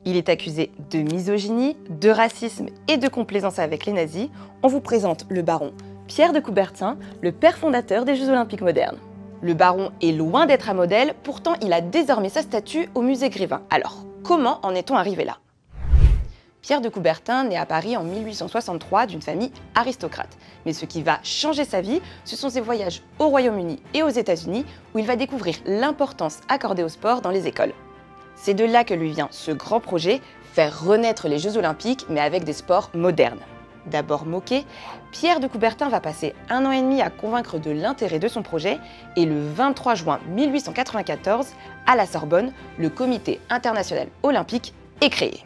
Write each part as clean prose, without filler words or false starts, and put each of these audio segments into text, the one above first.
Il est accusé de misogynie, de racisme et de complaisance avec les nazis. On vous présente le baron Pierre de Coubertin, le père fondateur des Jeux Olympiques modernes. Le baron est loin d'être un modèle, pourtant il a désormais sa statue au musée Grévin. Alors, comment en est-on arrivé là? Pierre de Coubertin naît à Paris en 1863 d'une famille aristocrate. Mais ce qui va changer sa vie, ce sont ses voyages au Royaume-Uni et aux États-Unis où il va découvrir l'importance accordée au sport dans les écoles. C'est de là que lui vient ce grand projet, faire renaître les Jeux Olympiques mais avec des sports modernes. D'abord moqué, Pierre de Coubertin va passer 1 an et demi à convaincre de l'intérêt de son projet et le 23 juin 1894, à la Sorbonne, le Comité international olympique est créé.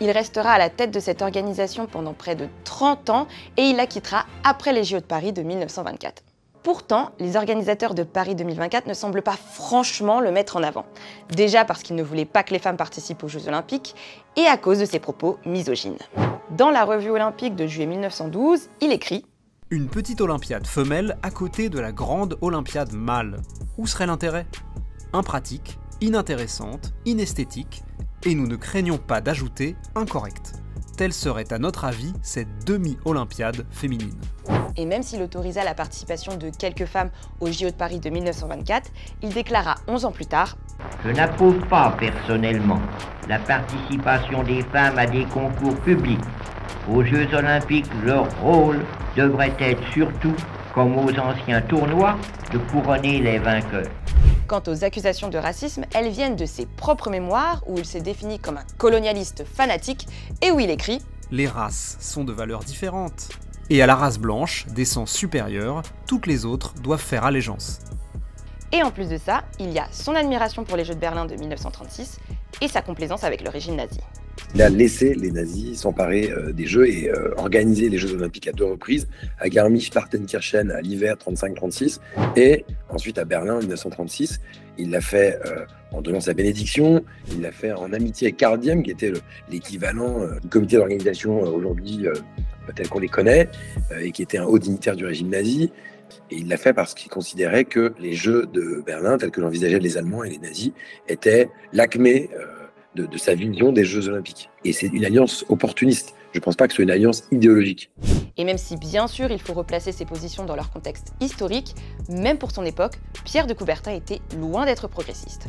Il restera à la tête de cette organisation pendant près de 30 ans et il la quittera après les JO de Paris de 1924. Pourtant, les organisateurs de Paris 2024 ne semblent pas franchement le mettre en avant. Déjà parce qu'ils ne voulaient pas que les femmes participent aux Jeux Olympiques et à cause de ses propos misogynes. Dans la revue olympique de juillet 1912, il écrit « Une petite olympiade femelle à côté de la grande olympiade mâle. Où serait l'intérêt? Impratique, inintéressante, inesthétique, et nous ne craignons pas d'ajouter incorrecte. Telle serait à notre avis cette demi-olympiade féminine. » Et même s'il autorisa la participation de quelques femmes aux JO de Paris de 1924, il déclara 11 ans plus tard « Je n'approuve pas personnellement la participation des femmes à des concours publics. Aux Jeux Olympiques, leur rôle devrait être surtout, comme aux anciens tournois, de couronner les vainqueurs. » Quant aux accusations de racisme, elles viennent de ses propres mémoires où il s'est défini comme un colonialiste fanatique et où il écrit « Les races sont de valeurs différentes. Et à la race blanche, des sangs supérieurs, toutes les autres doivent faire allégeance. » Et en plus de ça, il y a son admiration pour les Jeux de Berlin de 1936 et sa complaisance avec le régime nazi. Il a laissé les nazis s'emparer des Jeux et organiser les Jeux Olympiques à 2 reprises, à Garmisch-Partenkirchen à l'hiver 35-36 et ensuite à Berlin en 1936. Il l'a fait en donnant sa bénédiction, il l'a fait en amitié avec Karl Diem, qui était l'équivalent du comité d'organisation aujourd'hui tel qu'on les connaît, et qui était un haut dignitaire du régime nazi. Et il l'a fait parce qu'il considérait que les Jeux de Berlin, tels que l'envisageaient les Allemands et les nazis, étaient l'acmé de sa vision des Jeux Olympiques. Et c'est une alliance opportuniste. Je ne pense pas que ce soit une alliance idéologique. Et même si, bien sûr, il faut replacer ses positions dans leur contexte historique, même pour son époque, Pierre de Coubertin était loin d'être progressiste.